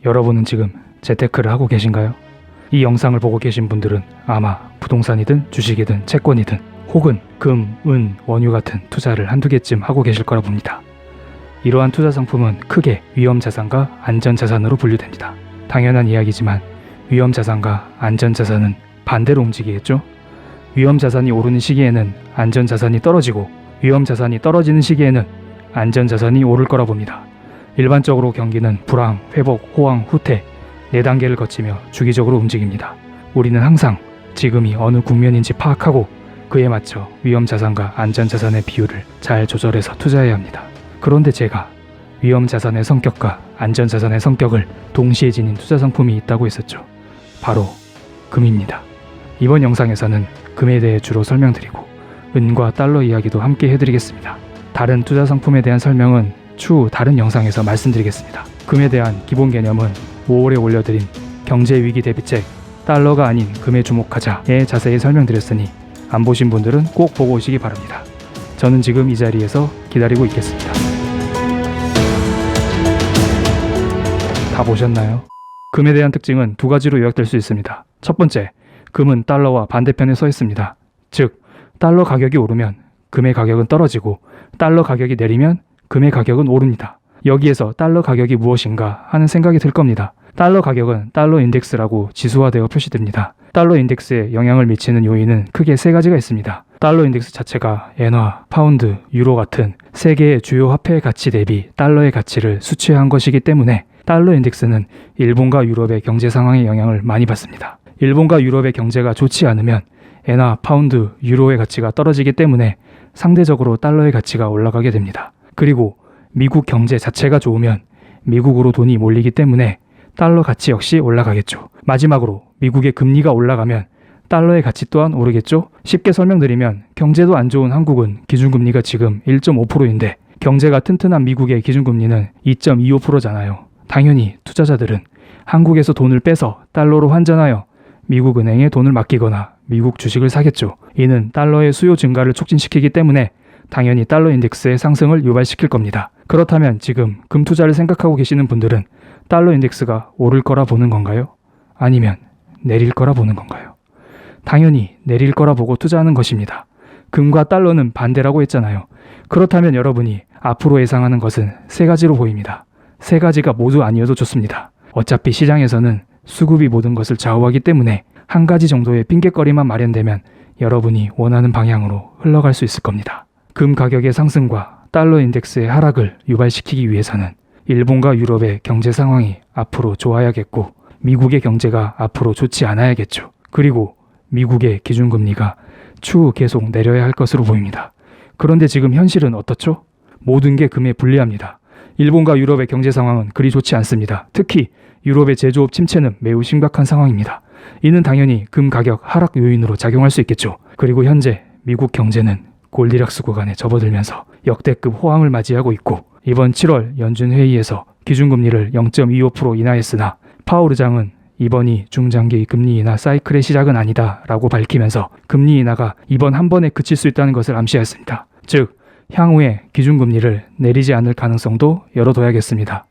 여러분은 지금 재테크를 하고 계신가요? 이 영상을 보고 계신 분들은 아마 부동산이든 주식이든 채권이든 혹은 금, 은, 원유 같은 투자를 한두 개쯤 하고 계실 거라 봅니다. 이러한 투자 상품은 크게 위험자산과 안전자산으로 분류됩니다. 당연한 이야기지만 위험자산과 안전자산은 반대로 움직이겠죠? 위험자산이 오르는 시기에는 안전자산이 떨어지고 위험자산이 떨어지는 시기에는 안전자산이 오를 거라 봅니다. 일반적으로 경기는 불황, 회복, 호황, 후퇴 4단계를 거치며 주기적으로 움직입니다. 우리는 항상 지금이 어느 국면인지 파악하고 그에 맞춰 위험자산과 안전자산의 비율을 잘 조절해서 투자해야 합니다. 그런데 제가 위험자산의 성격과 안전자산의 성격을 동시에 지닌 투자 상품이 있다고 했었죠. 바로 금입니다. 이번 영상에서는 금에 대해 주로 설명드리고 은과 달러 이야기도 함께 해드리겠습니다. 다른 투자 상품에 대한 설명은 추후 다른 영상에서 말씀드리겠습니다. 금에 대한 기본 개념은 5월에 올려드린 경제위기 대비책 달러가 아닌 금에 주목하자에 자세히 설명드렸으니 안 보신 분들은 꼭 보고 오시기 바랍니다. 저는 지금 이 자리에서 기다리고 있겠습니다. 다 보셨나요? 금에 대한 특징은 두 가지로 요약될 수 있습니다. 첫 번째, 금은 달러와 반대편에 서 있습니다. 즉, 달러 가격이 오르면 금의 가격은 떨어지고 달러 가격이 내리면 금의 가격은 오릅니다. 여기에서 달러 가격이 무엇인가 하는 생각이 들 겁니다. 달러 가격은 달러 인덱스라고 지수화되어 표시됩니다. 달러 인덱스에 영향을 미치는 요인은 크게 3가지가 있습니다. 달러 인덱스 자체가 엔화, 파운드, 유로 같은 세계의 주요 화폐의 가치 대비 달러의 가치를 수치화한 것이기 때문에 달러 인덱스는 일본과 유럽의 경제 상황에 영향을 많이 받습니다. 일본과 유럽의 경제가 좋지 않으면 엔화, 파운드, 유로의 가치가 떨어지기 때문에 상대적으로 달러의 가치가 올라가게 됩니다. 그리고 미국 경제 자체가 좋으면 미국으로 돈이 몰리기 때문에 달러 가치 역시 올라가겠죠. 마지막으로 미국의 금리가 올라가면 달러의 가치 또한 오르겠죠. 쉽게 설명드리면 경제도 안 좋은 한국은 기준금리가 지금 1.5%인데 경제가 튼튼한 미국의 기준금리는 2.25%잖아요. 당연히 투자자들은 한국에서 돈을 빼서 달러로 환전하여 미국 은행에 돈을 맡기거나 미국 주식을 사겠죠. 이는 달러의 수요 증가를 촉진시키기 때문에 당연히 달러 인덱스의 상승을 유발시킬 겁니다. 그렇다면 지금 금 투자를 생각하고 계시는 분들은 달러 인덱스가 오를 거라 보는 건가요? 아니면 내릴 거라 보는 건가요? 당연히 내릴 거라 보고 투자하는 것입니다. 금과 달러는 반대라고 했잖아요. 그렇다면 여러분이 앞으로 예상하는 것은 3가지로 보입니다. 3가지가 모두 아니어도 좋습니다. 어차피 시장에서는 수급이 모든 것을 좌우하기 때문에 한 가지 정도의 핑곗거리만 마련되면 여러분이 원하는 방향으로 흘러갈 수 있을 겁니다. 금 가격의 상승과 달러 인덱스의 하락을 유발시키기 위해서는 일본과 유럽의 경제 상황이 앞으로 좋아야겠고 미국의 경제가 앞으로 좋지 않아야겠죠. 그리고 미국의 기준금리가 추후 계속 내려야 할 것으로 보입니다. 그런데 지금 현실은 어떻죠? 모든 게 금에 불리합니다. 일본과 유럽의 경제 상황은 그리 좋지 않습니다. 특히 유럽의 제조업 침체는 매우 심각한 상황입니다. 이는 당연히 금 가격 하락 요인으로 작용할 수 있겠죠. 그리고 현재 미국 경제는 골디락스 구간에 접어들면서 역대급 호황을 맞이하고 있고 이번 7월 연준 회의에서 기준금리를 0.25% 인하했으나 파월 의장은 이번이 중장기 금리 인하 사이클의 시작은 아니다 라고 밝히면서 금리 인하가 이번 한 번에 그칠 수 있다는 것을 암시했습니다. 즉 향후에 기준금리를 내리지 않을 가능성도 열어둬야겠습니다.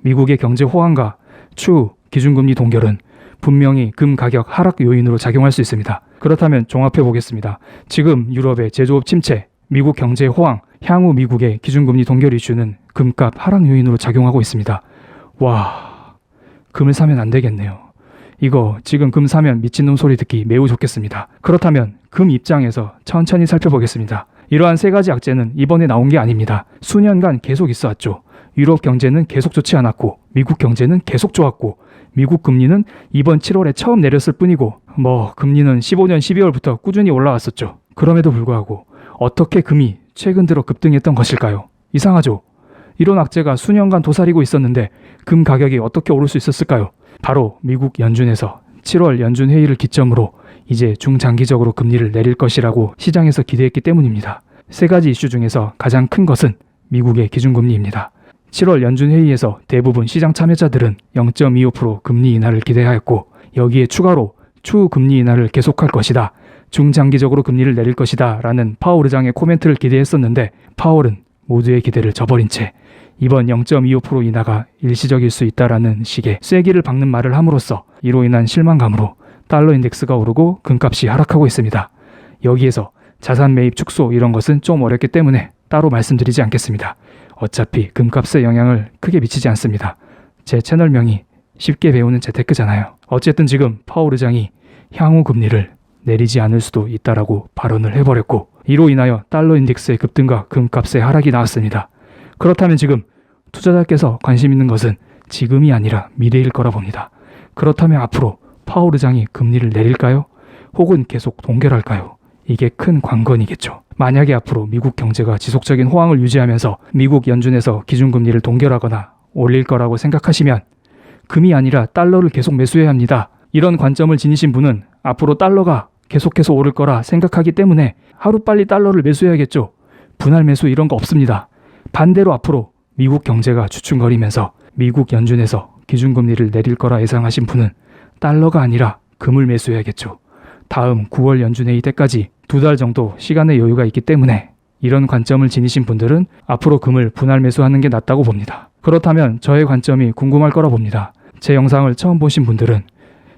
미국의 경제 호황과 추후 기준금리 동결은 분명히 금 가격 하락 요인으로 작용할 수 있습니다. 그렇다면 종합해 보겠습니다. 지금 유럽의 제조업 침체, 미국 경제 호황, 향후 미국의 기준금리 동결 이슈는 금값 하락 요인으로 작용하고 있습니다. 와, 금을 사면 안 되겠네요. 이거 지금 금 사면 미친놈 소리 듣기 매우 좋겠습니다. 그렇다면 금 입장에서 천천히 살펴보겠습니다. 이러한 3가지 악재는 이번에 나온 게 아닙니다. 수년간 계속 있어 왔죠. 유럽 경제는 계속 좋지 않았고 미국 경제는 계속 좋았고 미국 금리는 이번 7월에 처음 내렸을 뿐이고 금리는 15년 12월부터 꾸준히 올라왔었죠. 그럼에도 불구하고 어떻게 금이 최근 들어 급등했던 것일까요? 이상하죠? 이런 악재가 수년간 도사리고 있었는데 금 가격이 어떻게 오를 수 있었을까요? 바로 미국 연준에서 7월 연준 회의를 기점으로 이제 중장기적으로 금리를 내릴 것이라고 시장에서 기대했기 때문입니다. 3가지 이슈 중에서 가장 큰 것은 미국의 기준금리입니다. 7월 연준 회의에서 대부분 시장 참여자들은 0.25% 금리 인하를 기대하였고 여기에 추가로 추후 금리 인하를 계속할 것이다. 중장기적으로 금리를 내릴 것이다 라는 파월 의장의 코멘트를 기대했었는데 파월은 모두의 기대를 저버린 채 이번 0.25% 인하가 일시적일 수 있다라는 식의 쐐기를 박는 말을 함으로써 이로 인한 실망감으로 달러 인덱스가 오르고 금값이 하락하고 있습니다. 여기에서 자산 매입 축소 이런 것은 좀 어렵기 때문에 따로 말씀드리지 않겠습니다. 어차피 금값에 영향을 크게 미치지 않습니다. 제 채널명이 쉽게 배우는 재테크잖아요. 어쨌든 지금 파월 의장이 향후 금리를 내리지 않을 수도 있다라고 발언을 해버렸고 이로 인하여 달러 인덱스의 급등과 금값의 하락이 나왔습니다. 그렇다면 지금 투자자께서 관심 있는 것은 지금이 아니라 미래일 거라 봅니다. 그렇다면 앞으로 파월 의장이 금리를 내릴까요? 혹은 계속 동결할까요? 이게 큰 관건이겠죠. 만약에 앞으로 미국 경제가 지속적인 호황을 유지하면서 미국 연준에서 기준금리를 동결하거나 올릴 거라고 생각하시면 금이 아니라 달러를 계속 매수해야 합니다. 이런 관점을 지니신 분은 앞으로 달러가 계속해서 오를 거라 생각하기 때문에 하루빨리 달러를 매수해야겠죠. 분할 매수 이런 거 없습니다. 반대로 앞으로 미국 경제가 주춤거리면서 미국 연준에서 기준금리를 내릴 거라 예상하신 분은 달러가 아니라 금을 매수해야겠죠. 다음 9월 연준회의 때까지 2달 정도 시간의 여유가 있기 때문에 이런 관점을 지니신 분들은 앞으로 금을 분할 매수하는 게 낫다고 봅니다. 그렇다면 저의 관점이 궁금할 거라 봅니다. 제 영상을 처음 보신 분들은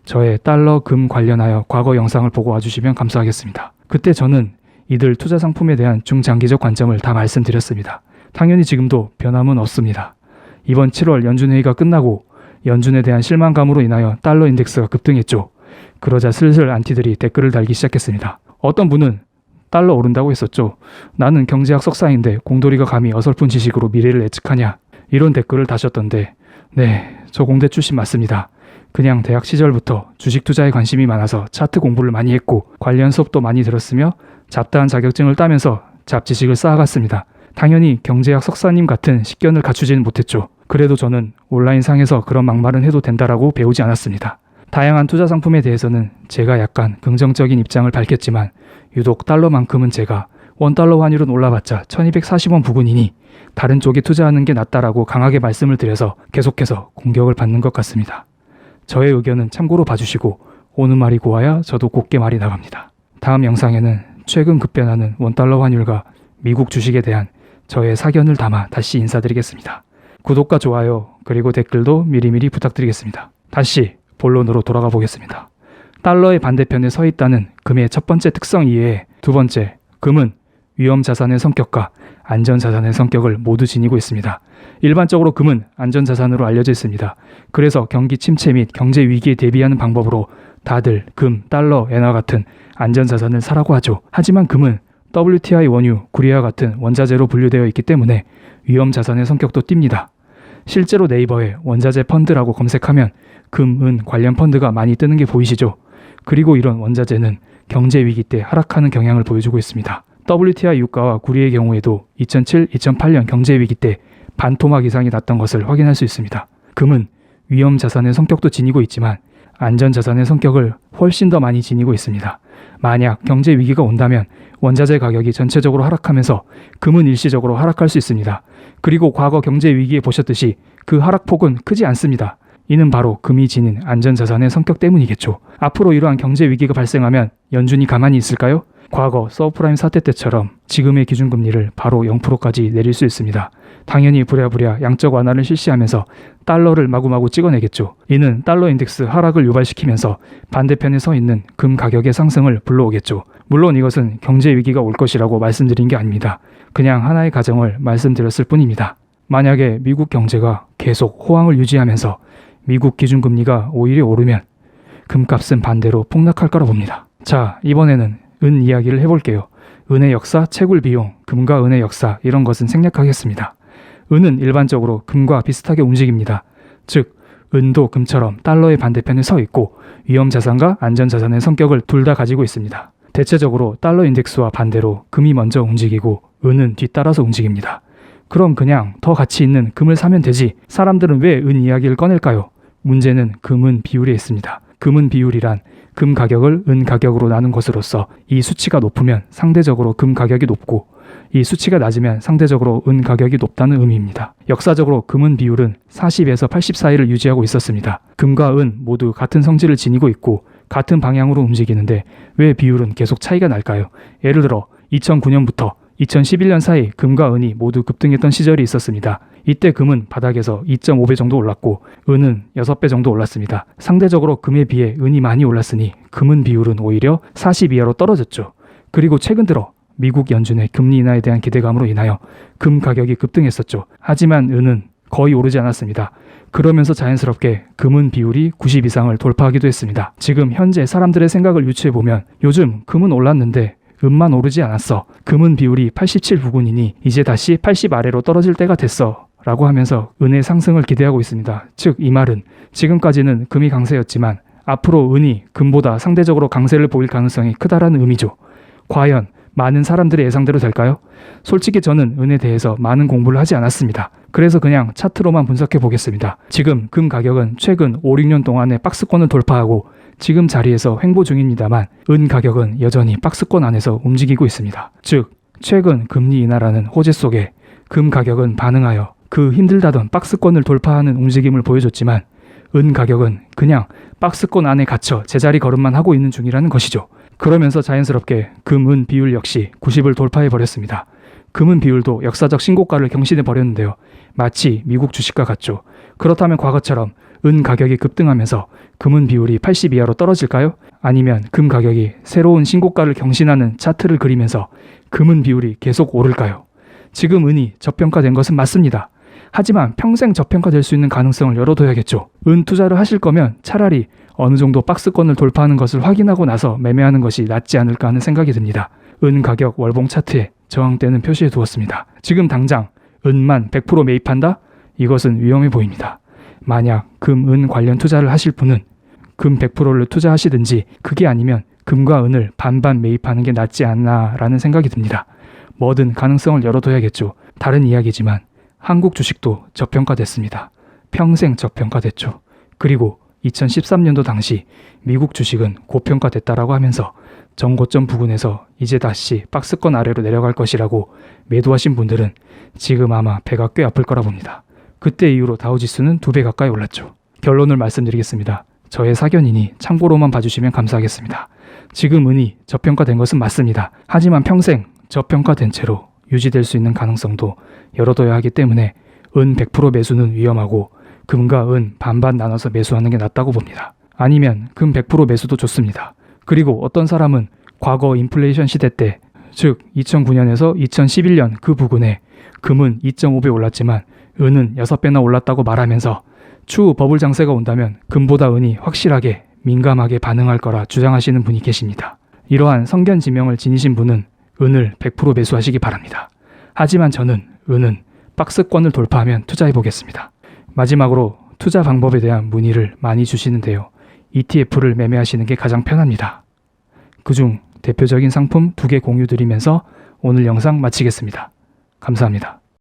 저의 달러 금 관련하여 과거 영상을 보고 와주시면 감사하겠습니다. 그때 저는 이들 투자 상품에 대한 중장기적 관점을 다 말씀드렸습니다. 당연히 지금도 변함은 없습니다. 이번 7월 연준회의가 끝나고 연준에 대한 실망감으로 인하여 달러 인덱스가 급등했죠. 그러자 슬슬 안티들이 댓글을 달기 시작했습니다. 어떤 분은 달러 오른다고 했었죠. 나는 경제학 석사인데 공돌이가 감히 어설픈 지식으로 미래를 예측하냐. 이런 댓글을 다셨던데 네, 저 공대 출신 맞습니다. 그냥 대학 시절부터 주식 투자에 관심이 많아서 차트 공부를 많이 했고 관련 수업도 많이 들었으며 잡다한 자격증을 따면서 잡지식을 쌓아갔습니다. 당연히 경제학 석사님 같은 식견을 갖추지는 못했죠. 그래도 저는 온라인 상에서 그런 막말은 해도 된다라고 배우지 않았습니다. 다양한 투자 상품에 대해서는 제가 약간 긍정적인 입장을 밝혔지만 유독 달러만큼은 제가 원달러 환율은 올라봤자 1240원 부근이니 다른 쪽에 투자하는 게 낫다라고 강하게 말씀을 드려서 계속해서 공격을 받는 것 같습니다. 저의 의견은 참고로 봐주시고 오는 말이 고와야 저도 곱게 말이 나갑니다. 다음 영상에는 최근 급변하는 원달러 환율과 미국 주식에 대한 저의 사견을 담아 다시 인사드리겠습니다. 구독과 좋아요 그리고 댓글도 미리미리 부탁드리겠습니다. 다시 본론으로 돌아가 보겠습니다. 달러의 반대편에 서 있다는 금의 첫 번째 특성 이외에 두 번째, 금은 위험 자산의 성격과 안전 자산의 성격을 모두 지니고 있습니다. 일반적으로 금은 안전 자산으로 알려져 있습니다. 그래서 경기 침체 및 경제 위기에 대비하는 방법으로 다들 금, 달러, 엔화 같은 안전 자산을 사라고 하죠. 하지만 금은 WTI 원유, 구리와 같은 원자재로 분류되어 있기 때문에 위험 자산의 성격도 띕니다. 실제로 네이버에 원자재 펀드라고 검색하면 금, 은 관련 펀드가 많이 뜨는 게 보이시죠? 그리고 이런 원자재는 경제 위기 때 하락하는 경향을 보여주고 있습니다. WTI 유가와 구리의 경우에도 2007, 2008년 경제 위기 때 반토막 이상이 났던 것을 확인할 수 있습니다. 금은 위험 자산의 성격도 지니고 있지만 안전 자산의 성격을 훨씬 더 많이 지니고 있습니다. 만약 경제 위기가 온다면 원자재 가격이 전체적으로 하락하면서 금은 일시적으로 하락할 수 있습니다. 그리고 과거 경제 위기에 보셨듯이 그 하락폭은 크지 않습니다. 이는 바로 금이 지닌 안전자산의 성격 때문이겠죠. 앞으로 이러한 경제 위기가 발생하면 연준이 가만히 있을까요? 과거 서브프라임 사태 때처럼 지금의 기준금리를 바로 0%까지 내릴 수 있습니다. 당연히 부랴부랴 양적 완화를 실시하면서 달러를 마구마구 찍어내겠죠. 이는 달러 인덱스 하락을 유발시키면서 반대편에 서 있는 금 가격의 상승을 불러오겠죠. 물론 이것은 경제 위기가 올 것이라고 말씀드린 게 아닙니다. 그냥 하나의 가정을 말씀드렸을 뿐입니다. 만약에 미국 경제가 계속 호황을 유지하면서 미국 기준금리가 오히려 오르면 금값은 반대로 폭락할 거라 봅니다. 자, 이번에는 은 이야기를 해볼게요. 은의 역사, 채굴 비용, 금과 은의 역사 이런 것은 생략하겠습니다. 은은 일반적으로 금과 비슷하게 움직입니다. 즉, 은도 금처럼 달러의 반대편에 서 있고 위험 자산과 안전 자산의 성격을 둘 다 가지고 있습니다. 대체적으로 달러 인덱스와 반대로 금이 먼저 움직이고 은은 뒤따라서 움직입니다. 그럼 그냥 더 가치 있는 금을 사면 되지. 사람들은 왜 은 이야기를 꺼낼까요? 문제는 금은 비율에 있습니다. 금은 비율이란 금 가격을 은 가격으로 나눈 것으로서 이 수치가 높으면 상대적으로 금 가격이 높고 이 수치가 낮으면 상대적으로 은 가격이 높다는 의미입니다. 역사적으로 금은 비율은 40에서 80 사이를 유지하고 있었습니다. 금과 은 모두 같은 성질을 지니고 있고 같은 방향으로 움직이는데 왜 비율은 계속 차이가 날까요? 예를 들어 2009년부터 2011년 사이 금과 은이 모두 급등했던 시절이 있었습니다. 이때 금은 바닥에서 2.5배 정도 올랐고 은은 6배 정도 올랐습니다. 상대적으로 금에 비해 은이 많이 올랐으니 금은 비율은 오히려 40 이하로 떨어졌죠. 그리고 최근 들어 미국 연준의 금리 인하에 대한 기대감으로 인하여 금 가격이 급등했었죠. 하지만 은은 거의 오르지 않았습니다. 그러면서 자연스럽게 금은 비율이 90 이상을 돌파하기도 했습니다. 지금 현재 사람들의 생각을 유추해보면 요즘 금은 올랐는데 은만 오르지 않았어. 금은 비율이 87 부근이니 이제 다시 80 아래로 떨어질 때가 됐어. 라고 하면서 은의 상승을 기대하고 있습니다. 즉 이 말은 지금까지는 금이 강세였지만 앞으로 은이 금보다 상대적으로 강세를 보일 가능성이 크다라는 의미죠. 과연 많은 사람들의 예상대로 될까요? 솔직히 저는 은에 대해서 많은 공부를 하지 않았습니다. 그래서 그냥 차트로만 분석해 보겠습니다. 지금 금 가격은 최근 5, 6년 동안의 박스권을 돌파하고 지금 자리에서 횡보 중입니다만 은 가격은 여전히 박스권 안에서 움직이고 있습니다. 즉 최근 금리 인하라는 호재 속에 금 가격은 반응하여 그 힘들다던 박스권을 돌파하는 움직임을 보여줬지만 은 가격은 그냥 박스권 안에 갇혀 제자리 걸음만 하고 있는 중이라는 것이죠. 그러면서 자연스럽게 금, 은 비율 역시 90을 돌파해버렸습니다. 금은 비율도 역사적 신고가를 경신해버렸는데요. 마치 미국 주식과 같죠. 그렇다면 과거처럼 은 가격이 급등하면서 금은 비율이 80 이하로 떨어질까요? 아니면 금 가격이 새로운 신고가를 경신하는 차트를 그리면서 금은 비율이 계속 오를까요? 지금 은이 저평가된 것은 맞습니다. 하지만 평생 저평가될 수 있는 가능성을 열어둬야겠죠. 은 투자를 하실 거면 차라리 어느 정도 박스권을 돌파하는 것을 확인하고 나서 매매하는 것이 낫지 않을까 하는 생각이 듭니다. 은 가격 월봉 차트에 저항대는 표시해 두었습니다. 지금 당장 은만 100% 매입한다? 이것은 위험해 보입니다. 만약 금, 은 관련 투자를 하실 분은 금 100%를 투자하시든지 그게 아니면 금과 은을 반반 매입하는 게 낫지 않나 라는 생각이 듭니다. 뭐든 가능성을 열어둬야겠죠. 다른 이야기지만 한국 주식도 저평가됐습니다. 평생 저평가됐죠. 그리고 2013년도 당시 미국 주식은 고평가됐다라고 하면서 전고점 부근에서 이제 다시 박스권 아래로 내려갈 것이라고 매도하신 분들은 지금 아마 배가 꽤 아플 거라 봅니다. 그때 이후로 다우지수는 2배 가까이 올랐죠. 결론을 말씀드리겠습니다. 저의 사견이니 참고로만 봐주시면 감사하겠습니다. 지금 은이 저평가된 것은 맞습니다. 하지만 평생 저평가된 채로 유지될 수 있는 가능성도 열어둬야 하기 때문에 은 100% 매수는 위험하고 금과 은 반반 나눠서 매수하는 게 낫다고 봅니다. 아니면 금 100% 매수도 좋습니다. 그리고 어떤 사람은 과거 인플레이션 시대 때, 즉 2009년에서 2011년 그 부근에 금은 2.5배 올랐지만 은은 6배나 올랐다고 말하면서 추후 버블 장세가 온다면 금보다 은이 확실하게 민감하게 반응할 거라 주장하시는 분이 계십니다. 이러한 성견 지명을 지니신 분은 은을 100% 매수하시기 바랍니다. 하지만 저는 은은 박스권을 돌파하면 투자해 보겠습니다. 마지막으로 투자 방법에 대한 문의를 많이 주시는데요. ETF를 매매하시는 게 가장 편합니다. 그중 대표적인 상품 2개 공유 드리면서 오늘 영상 마치겠습니다. 감사합니다.